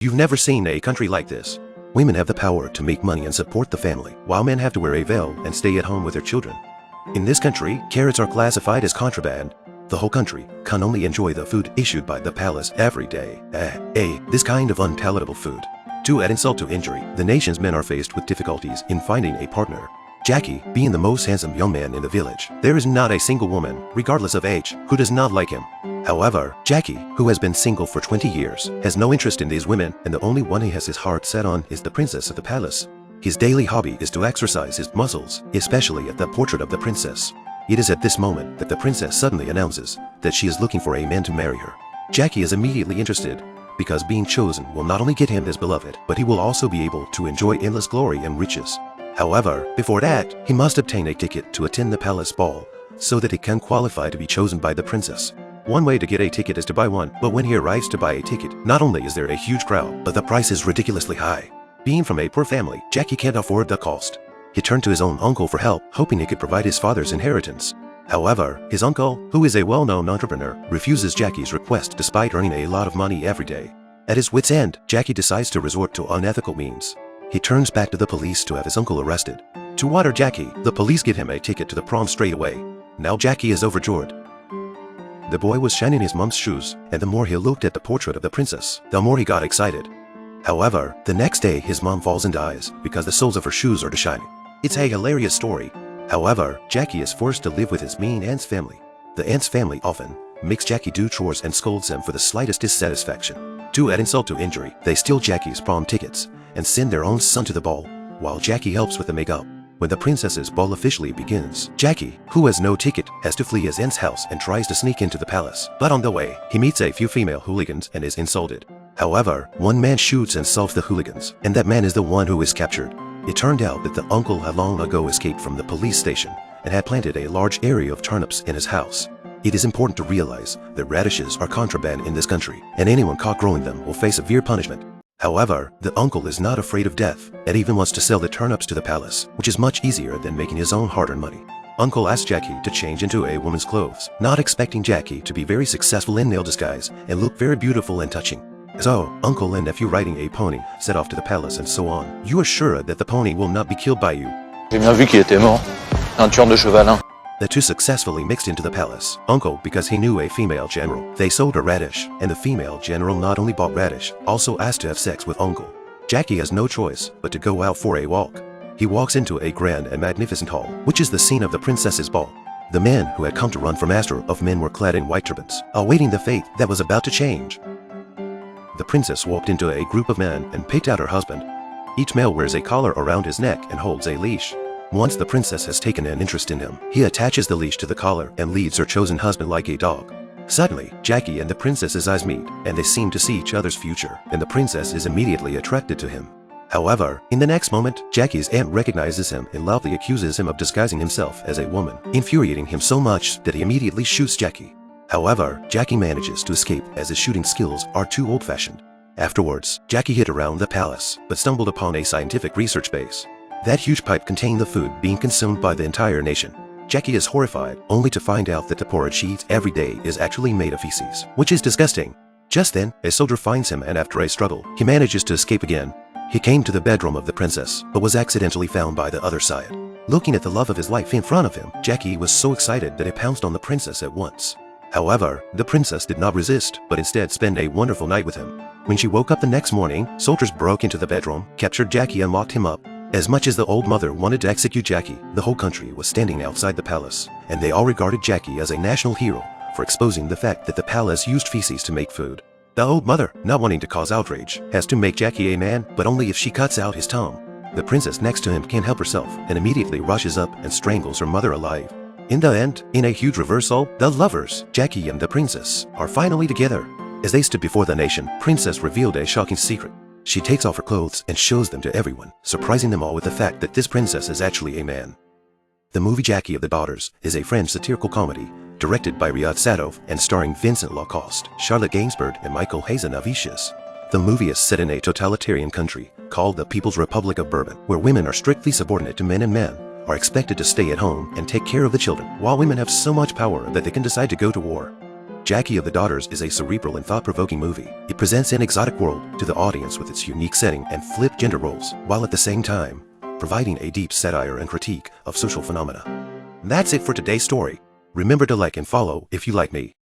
You've never seen a country like this. Women have the power to make money and support the family, while men have to wear a veil and stay at home with their children. In this country, carrots are classified as contraband. The whole country can only enjoy the food issued by the palace every day. This kind of unpalatable food. To add insult to injury, the nation's men are faced with difficulties in finding a partner. Jacky, being the most handsome young man in the village, there is not a single woman, regardless of age, who does not like him. However, Jacky, who has been single for 20 years, has no interest in these women, and the only one he has his heart set on is the princess of the palace. His daily hobby is to exercise his muscles, especially at the portrait of the princess. It is at this moment that the princess suddenly announces that she is looking for a man to marry her. Jacky is immediately interested, because being chosen will not only get him his beloved, but he will also be able to enjoy endless glory and riches. However, before that, he must obtain a ticket to attend the palace ball, so that he can qualify to be chosen by the princess. One way to get a ticket is to buy one, but when he arrives to buy a ticket, not only is there a huge crowd, but the price is ridiculously high. Being from a poor family, Jacky can't afford the cost. He turned to his own uncle for help, hoping he could provide his father's inheritance. However, his uncle, who is a well-known entrepreneur, refuses Jacky's request despite earning a lot of money every day. At his wit's end, Jacky decides to resort to unethical means. He turns back to the police to have his uncle arrested. To water Jacky, the police give him a ticket to the prom straight away. Now Jacky is overjoyed. The boy was shining his mom's shoes, and the more he looked at the portrait of the princess, the more he got excited. However, the next day his mom falls and dies because the soles of her shoes are shining. It's a hilarious story. However, Jacky is forced to live with his mean aunt's family. The aunt's family often makes Jacky do chores and scolds him for the slightest dissatisfaction. To add insult to injury, they steal Jacky's prom tickets and send their own son to the ball, while Jacky helps with the makeup. When the princess's ball officially begins, Jacky, who has no ticket, has to flee his aunt's house and tries to sneak into the palace. But on the way, he meets a few female hooligans and is insulted. However, one man shoots and solves the hooligans, and that man is the one who is captured. It turned out that the uncle had long ago escaped from the police station and had planted a large area of turnips in his house. It is important to realize that radishes are contraband in this country, and anyone caught growing them will face severe punishment. However, the uncle is not afraid of death and even wants to sell the turnips to the palace, which is much easier than making his own hard-earned money. Uncle asks Jacky to change into a woman's clothes, not expecting Jacky to be very successful in nail disguise and look very beautiful and touching. So, uncle and nephew riding a pony set off to the palace and so on. You are sure that the pony will not be killed by you. J'ai bien vu qu'il était mort. Un tueur de chevalin. The two successfully mixed into the palace. Uncle, because he knew a female general, they sold a radish, and the female general not only bought radish, also asked to have sex with uncle. Jacky has no choice but to go out for a walk. He walks into a grand and magnificent hall, which is the scene of the princess's ball. The men who had come to run from master of men were clad in white turbans, awaiting the fate that was about to change. The princess walked into a group of men and picked out her husband. Each male wears a collar around his neck and holds a leash. Once the princess has taken an interest in him, he attaches the leash to the collar and leads her chosen husband like a dog. Suddenly, Jacky and the princess's eyes meet, and they seem to see each other's future, and the princess is immediately attracted to him. However, in the next moment, Jacky's aunt recognizes him and loudly accuses him of disguising himself as a woman, infuriating him so much that he immediately shoots Jacky. However, Jacky manages to escape as his shooting skills are too old-fashioned. Afterwards, Jacky hid around the palace, but stumbled upon a scientific research base. That huge pipe contained the food being consumed by the entire nation. Jacky is horrified, only to find out that the porridge he eats every day is actually made of feces, which is disgusting. Just then, a soldier finds him, and after a struggle, he manages to escape again. He came to the bedroom of the princess, but was accidentally found by the other side. Looking at the love of his life in front of him, Jacky was so excited that he pounced on the princess at once. However, the princess did not resist, but instead spent a wonderful night with him. When she woke up the next morning, soldiers broke into the bedroom, captured Jacky and locked him up. As much as the old mother wanted to execute Jacky, the whole country was standing outside the palace, and they all regarded Jacky as a national hero for exposing the fact that the palace used feces to make food. The old mother, not wanting to cause outrage, has to make Jacky a man, but only if she cuts out his tongue. The princess next to him can't help herself and immediately rushes up and strangles her mother alive. In the end, in a huge reversal, the lovers, Jacky and the princess, are finally together. As they stood before the nation, Princess revealed a shocking secret. She takes off her clothes and shows them to everyone, surprising them all with the fact that this princess is actually a man. The movie Jacky of the Daughters is a French satirical comedy, directed by Riad Sattouf and starring Vincent Lacoste, Charlotte Gainsbourg, and Michael Hazanavicius. The movie is set in a totalitarian country called the People's Republic of Bourbon, where women are strictly subordinate to men and men are expected to stay at home and take care of the children, while women have so much power that they can decide to go to war. Jacky of the Daughters is a cerebral and thought-provoking movie. It presents an exotic world to the audience with its unique setting and flipped gender roles, while at the same time providing a deep satire and critique of social phenomena. That's it for today's story. Remember to like and follow if you like me.